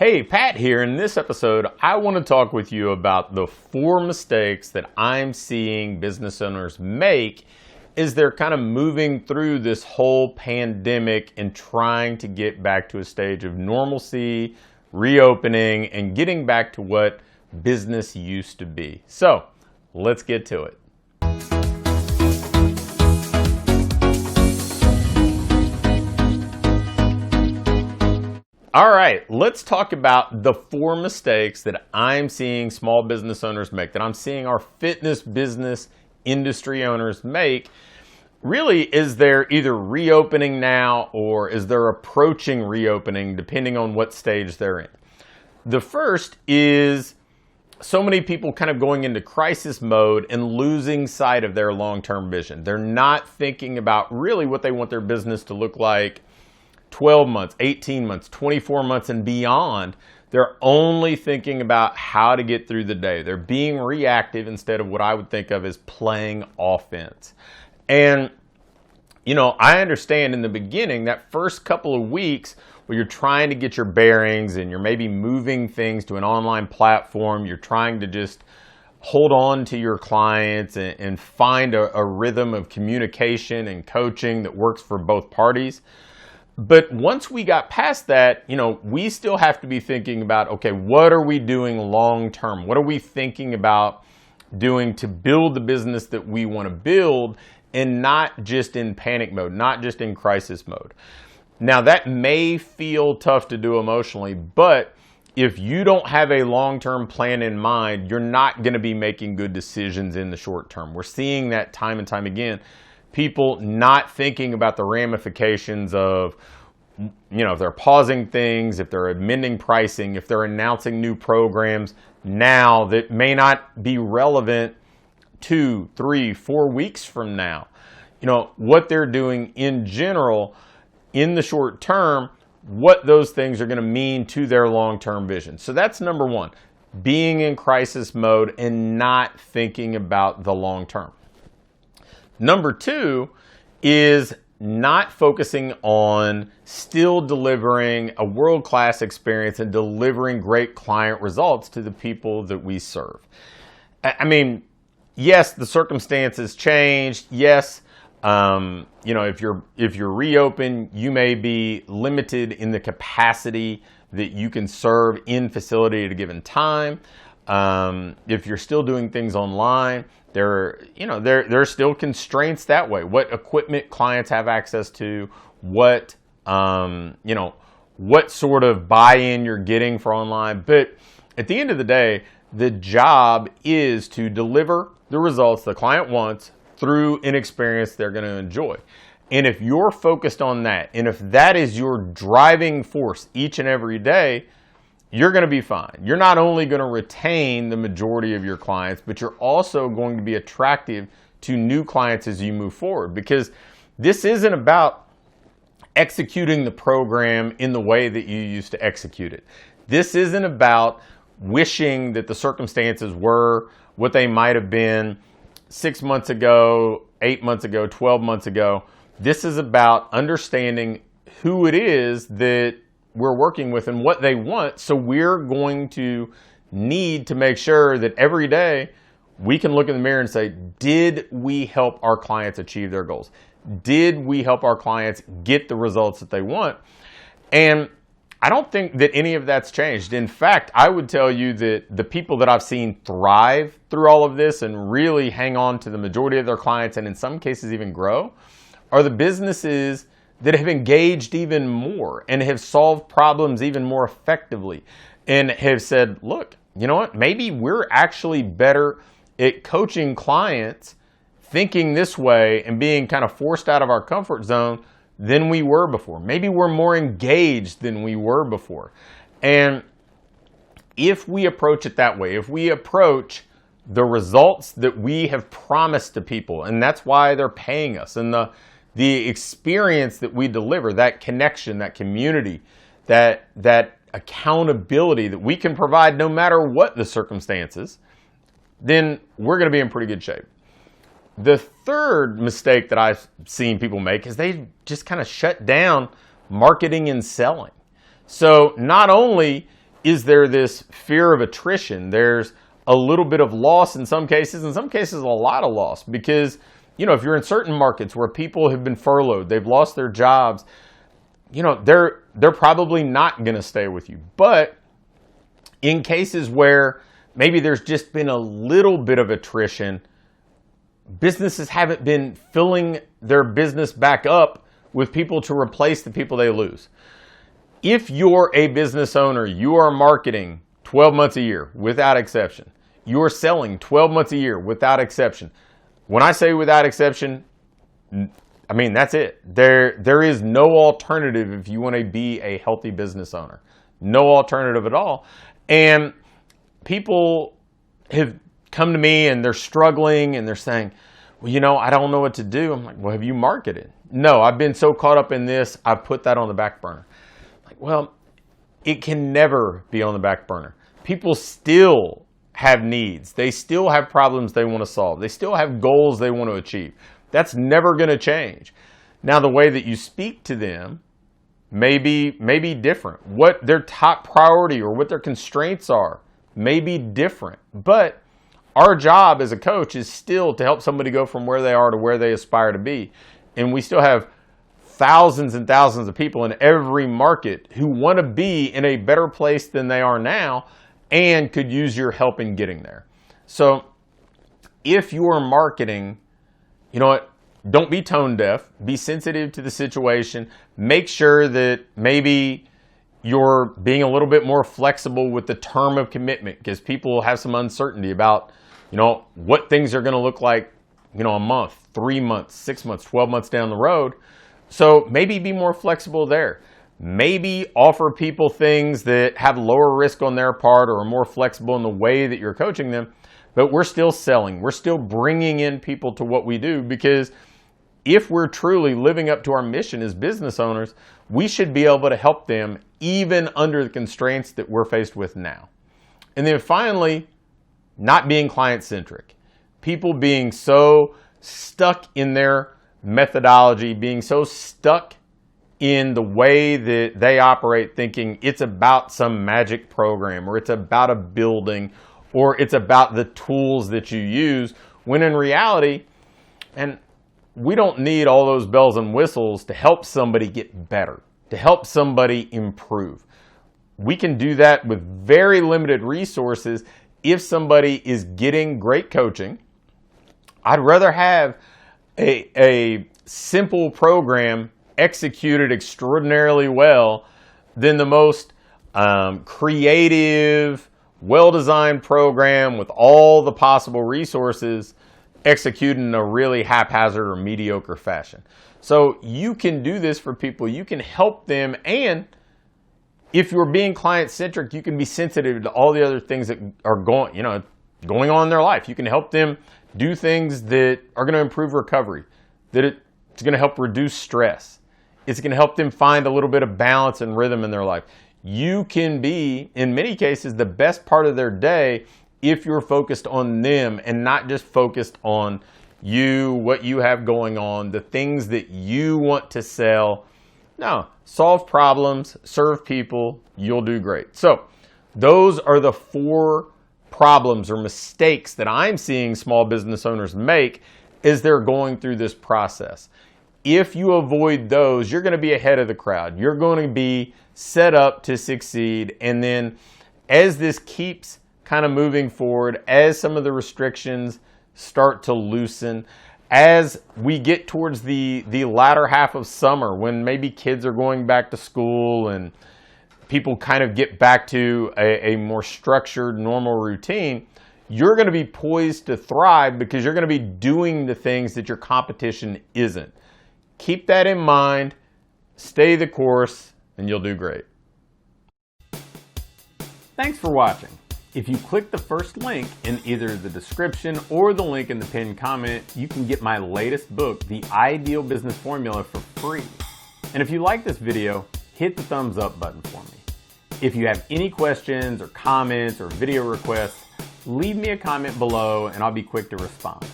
Hey, Pat here. In this episode, I want to talk with you about the 4 mistakes that I'm seeing business owners make as they're kind of moving through this whole pandemic and trying to get back to a stage of normalcy, reopening, and getting back to what business used to be. So, let's get to it. All right, let's talk about the 4 mistakes that I'm seeing small business owners make, that I'm seeing our fitness business industry owners make, really as they're either reopening now or as they're approaching reopening, depending on what stage they're in. The first is so many people kind of going into crisis mode and losing sight of their long-term vision. They're not thinking about really what they want their business to look like 12 months, 18 months, 24 months and beyond. They're only thinking about how to get through the day. They're being reactive instead of what I would think of as playing offense. And, I understand in the beginning, that first couple of weeks where you're trying to get your bearings and you're maybe moving things to an online platform, you're trying to just hold on to your clients and find a rhythm of communication and coaching that works for both parties. But once we got past that, we still have to be thinking about, okay, what are we doing long term? What are we thinking about doing to build the business that we want to build, and not just in panic mode, not just in crisis mode? Now, that may feel tough to do emotionally, but if you don't have a long-term plan in mind, you're not going to be making good decisions in the short term. We're seeing that time and time again. People not thinking about the ramifications of, if they're pausing things, if they're amending pricing, if they're announcing new programs now that may not be relevant 2, 3, 4 weeks from now. What they're doing in general in the short term, what those things are going to mean to their long-term vision. So that's number 1, being in crisis mode and not thinking about the long term. Number 2 is not focusing on still delivering a world-class experience and delivering great client results to the people that we serve. I mean, yes, the circumstances changed. Yes, if you're reopened, you may be limited in the capacity that you can serve in facility at a given time. If you're still doing things online, there are still constraints that way. What equipment clients have access to, what sort of buy-in you're getting for online. But at the end of the day, the job is to deliver the results the client wants through an experience they're going to enjoy. And if you're focused on that, and if that is your driving force each and every day, you're going to be fine. You're not only going to retain the majority of your clients, but you're also going to be attractive to new clients as you move forward, because this isn't about executing the program in the way that you used to execute it. This isn't about wishing that the circumstances were what they might have been 6 months ago, 8 months ago, 12 months ago. This is about understanding who it is that we're working with and what they want. So we're going to need to make sure that every day we can look in the mirror and say, did we help our clients achieve their goals? Did we help our clients get the results that they want? And I don't think that any of that's changed. In fact, I would tell you that the people that I've seen thrive through all of this and really hang on to the majority of their clients, and in some cases even grow, are the businesses that have engaged even more and have solved problems even more effectively and have said, look, you know what, maybe we're actually better at coaching clients thinking this way and being kind of forced out of our comfort zone than we were before. Maybe we're more engaged than we were before. And if we approach it that way, if we approach the results that we have promised to people, and that's why they're paying us, and the experience that we deliver, that connection, that community, that accountability that we can provide no matter what the circumstances, then we're going to be in pretty good shape. The third mistake that I've seen people make is they just kind of shut down marketing and selling. So not only is there this fear of attrition? There's a little bit of loss in some cases a lot of loss, because if you're in certain markets where people have been furloughed, they've lost their jobs, they're probably not going to stay with you. But in cases where maybe there's just been a little bit of attrition, businesses haven't been filling their business back up with people to replace the people they lose. If you're a business owner, you are marketing 12 months a year without exception. You're selling 12 months a year without exception. When I say without exception, I mean, that's it. There is no alternative if you want to be a healthy business owner. No alternative at all. And people have come to me and they're struggling and they're saying, well, I don't know what to do. I'm like, well, have you marketed? No, I've been so caught up in this, I've put that on the back burner. Like, well, it can never be on the back burner. People still have needs. They still have problems they want to solve. They still have goals they want to achieve. That's never going to change. Now, the way that you speak to them may be different. What their top priority or what their constraints are may be different. But our job as a coach is still to help somebody go from where they are to where they aspire to be. And we still have thousands and thousands of people in every market who want to be in a better place than they are now and could use your help in getting there. So if you are marketing, don't be tone deaf. Be sensitive to the situation. Make sure that maybe you're being a little bit more flexible with the term of commitment, because people have some uncertainty about, what things are going to look like, a month, 3 months, 6 months, 12 months down the road. So maybe be more flexible there. Maybe offer people things that have lower risk on their part or are more flexible in the way that you're coaching them. But we're still selling. We're still bringing in people to what we do, because if we're truly living up to our mission as business owners, we should be able to help them even under the constraints that we're faced with now. And then finally, not being client-centric. People being so stuck in their methodology, being so stuck in the way that they operate, thinking it's about some magic program, or it's about a building, or it's about the tools that you use, when in reality, and we don't need all those bells and whistles to help somebody get better, to help somebody improve. We can do that with very limited resources if somebody is getting great coaching. I'd rather have a simple program executed extraordinarily well than the most creative, well-designed program with all the possible resources executed in a really haphazard or mediocre fashion. So you can do this for people. You can help them, and if you're being client-centric, you can be sensitive to all the other things that are going on in their life. You can help them do things that are going to improve recovery, that it's going to help reduce stress. It's going to help them find a little bit of balance and rhythm in their life. You can be, in many cases, the best part of their day if you're focused on them and not just focused on you, what you have going on, the things that you want to sell. No, solve problems, serve people, you'll do great. So those are the 4 problems or mistakes that I'm seeing small business owners make as they're going through this process. If you avoid those, you're going to be ahead of the crowd. You're going to be set up to succeed. And then as this keeps kind of moving forward, as some of the restrictions start to loosen, as we get towards the latter half of summer, when maybe kids are going back to school and people kind of get back to a more structured, normal routine, you're going to be poised to thrive because you're going to be doing the things that your competition isn't. Keep that in mind, stay the course, and you'll do great. Thanks for watching. If you click the first link in either the description or the link in the pinned comment, you can get my latest book, The Ideal Business Formula, for free. And if you like this video, hit the thumbs up button for me. If you have any questions or comments or video requests, leave me a comment below and I'll be quick to respond.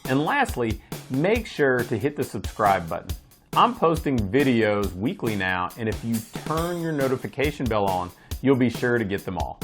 And lastly, make sure to hit the subscribe button. I'm posting videos weekly now, and if you turn your notification bell on, you'll be sure to get them all.